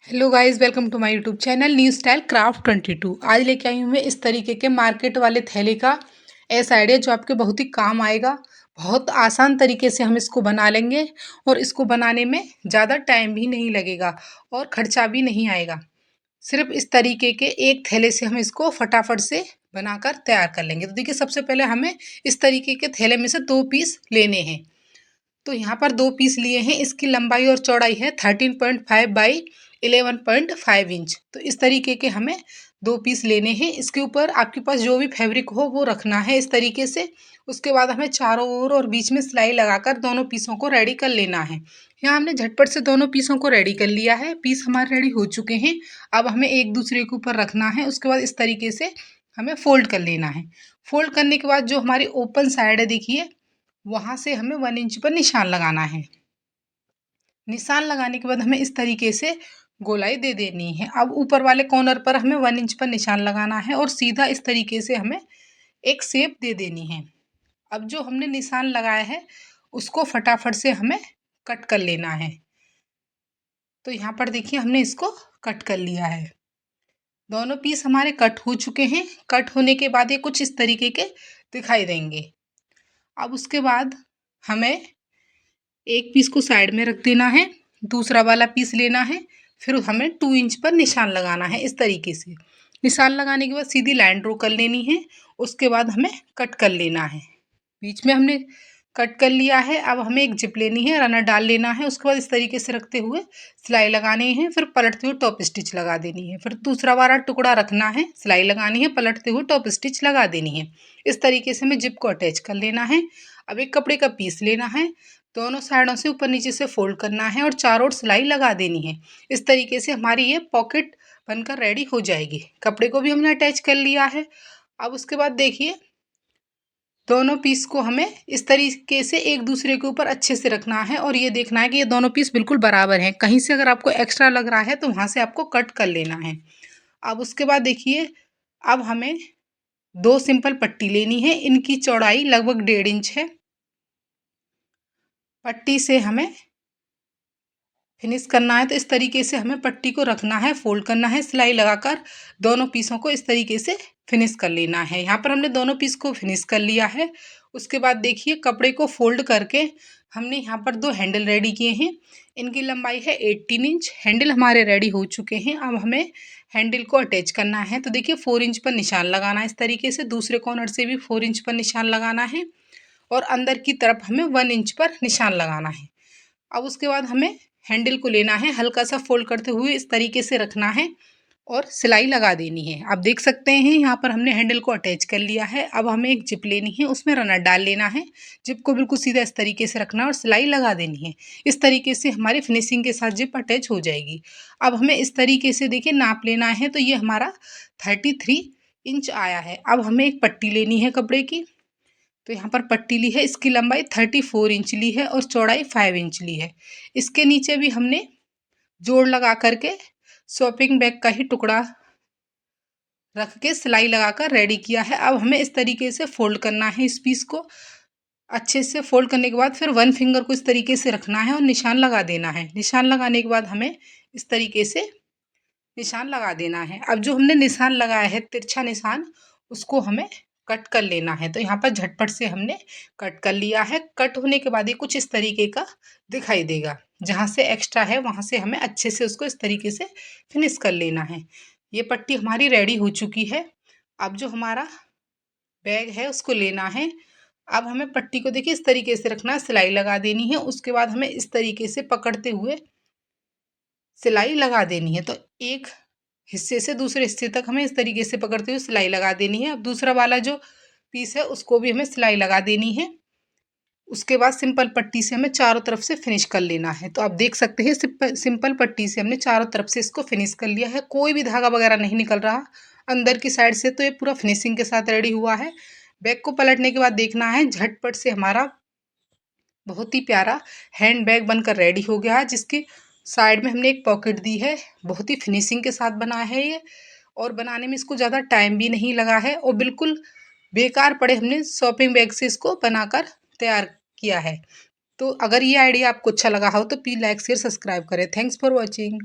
Hello guys, welcome to my YouTube channel new style craft 22। आज लेके आई हूँ मैं इस तरीके के मार्केट वाले थैले का ऐसा आइडिया जो आपके बहुत ही काम आएगा। बहुत आसान तरीके से हम इसको बना लेंगे और इसको बनाने में ज़्यादा टाइम भी नहीं लगेगा और खर्चा भी नहीं आएगा। सिर्फ इस तरीके के एक थैले से हम इसको फटाफट से बनाकर तैयार कर लेंगे। तो देखिए, सबसे पहले हमें इस तरीके के थैले में से 2 पीस लेने हैं। तो यहाँ पर 2 पीस लिए हैं। इसकी लंबाई और चौड़ाई है 13.5 बाई 11.5 इंच। तो इस तरीके के हमें 2 पीस लेने हैं। इसके ऊपर आपके पास जो भी फैब्रिक हो वो रखना है इस तरीके से। उसके बाद हमें चारों ओर और बीच में सिलाई लगाकर दोनों पीसों को रेडी कर लेना है। यहाँ हमने झटपट से दोनों पीसों को रेडी कर लिया है। पीस हमारे रेडी हो चुके हैं। अब हमें एक दूसरे के ऊपर रखना है। उसके बाद इस तरीके से हमें फोल्ड कर लेना है। फोल्ड करने के बाद जो हमारी ओपन साइड है, देखिए, वहां से हमें 1 इंच पर निशान लगाना है। निशान लगाने के बाद हमें इस तरीके से गोलाई दे देनी है। अब ऊपर वाले कॉर्नर पर हमें 1 इंच पर निशान लगाना है और सीधा इस तरीके से हमें एक शेप दे देनी है। अब जो हमने निशान लगाया है उसको फटाफट से हमें कट कर लेना है। तो यहाँ पर देखिए, हमने इसको कट कर लिया है। दोनों पीस हमारे कट हो चुके हैं। कट होने के बाद ये कुछ इस तरीके के दिखाई देंगे। अब उसके बाद हमें एक पीस को साइड में रख देना है, दूसरा वाला पीस लेना है, फिर हमें 2 इंच पर निशान लगाना है। इस तरीके से निशान लगाने के बाद सीधी लाइन ड्रॉ कर लेनी है। उसके बाद हमें कट कर लेना है। बीच में हमने कट कर लिया है। अब हमें एक जिप लेनी है, रनर डाल लेना है। उसके बाद इस तरीके से रखते हुए सिलाई लगानी है, फिर पलटते हुए टॉप स्टिच लगा देनी है। फिर दूसरा वाला टुकड़ा रखना है, सिलाई लगानी है, पलटते हुए टॉप स्टिच लगा देनी है। इस तरीके से हमें जिप को अटैच कर लेना है। अब एक कपड़े का पीस लेना है, दोनों साइडों से ऊपर नीचे से फोल्ड करना है और चारों ओर सिलाई लगा देनी है। इस तरीके से हमारी ये पॉकेट बनकर रेडी हो जाएगी। कपड़े को भी हमने अटैच कर लिया है। अब उसके बाद देखिए, दोनों पीस को हमें इस तरीके से एक दूसरे के ऊपर अच्छे से रखना है और ये देखना है कि ये दोनों पीस बिल्कुल बराबर हैं। कहीं से अगर आपको एक्स्ट्रा लग रहा है तो वहाँ से आपको कट कर लेना है। अब उसके बाद देखिए, अब हमें 2 सिंपल पट्टी लेनी है। इनकी चौड़ाई लगभग 1.5 इंच है। पट्टी से हमें फिनिश करना है। तो इस तरीके से हमें पट्टी को रखना है, फोल्ड करना है, सिलाई लगाकर दोनों पीसों को इस तरीके से फिनिश कर लेना है। यहाँ पर हमने दोनों पीस को फिनिश कर लिया है। उसके बाद देखिए, कपड़े को फोल्ड करके हमने यहाँ पर 2 हैंडल रेडी किए हैं। इनकी लंबाई है 18 इंच। हैंडल हमारे रेडी हो चुके हैं। अब हमें हैंडल को अटैच करना है। तो देखिए, 4 इंच पर निशान लगाना है। इस तरीके से दूसरे कॉर्नर से भी 4 इंच पर निशान लगाना है और अंदर की तरफ हमें 1 इंच पर निशान लगाना है। अब उसके बाद हमें हैंडल को लेना है, हल्का सा फोल्ड करते हुए इस तरीके से रखना है और सिलाई लगा देनी है। आप देख सकते हैं, यहाँ पर हमने हैंडल को अटैच कर लिया है। अब हमें एक जिप लेनी है, उसमें रनर डाल लेना है। जिप को बिल्कुल सीधा इस तरीके से रखना है और सिलाई लगा देनी है। इस तरीके से हमारी फिनिशिंग के साथ जिप अटैच हो जाएगी। अब हमें इस तरीके से देखिए नाप लेना है। तो ये हमारा 33 इंच आया है। अब हमें एक पट्टी लेनी है कपड़े की। तो यहाँ पर पट्टी ली है, इसकी लंबाई 34 इंच ली है और चौड़ाई 5 इंच ली है। इसके नीचे भी हमने जोड़ लगा करके शॉपिंग बैग का ही टुकड़ा रख के सिलाई लगाकर रेडी किया है। अब हमें इस तरीके से फोल्ड करना है। इस पीस को अच्छे से फोल्ड करने के बाद फिर 1 फिंगर को इस तरीके से रखना है और निशान लगा देना है। निशान लगाने के बाद हमें इस तरीके से निशान लगा देना है। अब जो हमने निशान लगाया है, तिरछा निशान, उसको हमें कट कर लेना है। तो यहाँ पर झटपट से हमने कट कर लिया है। कट होने के बाद ये कुछ इस तरीके का दिखाई देगा। जहाँ से एक्स्ट्रा है वहाँ से हमें अच्छे से उसको इस तरीके से फिनिश कर लेना है। ये पट्टी हमारी रेडी हो चुकी है। अब जो हमारा बैग है उसको लेना है। अब हमें पट्टी को देखिए इस तरीके से रखना है, सिलाई लगा देनी है। उसके बाद हमें इस तरीके से पकड़ते हुए सिलाई लगा देनी है। तो एक हिस्से से दूसरे हिस्से तक हमें इस तरीके से पकड़ते हुए सिलाई लगा देनी है। अब दूसरा वाला जो पीस है उसको भी हमें सिलाई लगा देनी है। उसके बाद सिंपल पट्टी से हमें चारों तरफ से फिनिश कर लेना है। तो आप देख सकते हैं, सिंपल पट्टी से हमने चारों तरफ से इसको फिनिश कर लिया है। कोई भी धागा वगैरह नहीं निकल रहा अंदर की साइड से। तो ये पूरा फिनिशिंग के साथ रेडी हुआ है। बैग को पलटने के बाद देखना है, झटपट से हमारा बहुत ही प्यारा हैंड बैग बनकर रेडी हो गया है, जिसकी साइड में हमने एक पॉकेट दी है। बहुत ही फिनिशिंग के साथ बना है ये और बनाने में इसको ज़्यादा टाइम भी नहीं लगा है और बिल्कुल बेकार पड़े हमने शॉपिंग बैग से इसको बनाकर तैयार किया है। तो अगर ये आइडिया आपको अच्छा लगा हो तो प्लीज़ लाइक शेयर सब्सक्राइब करें। Thanks for watching.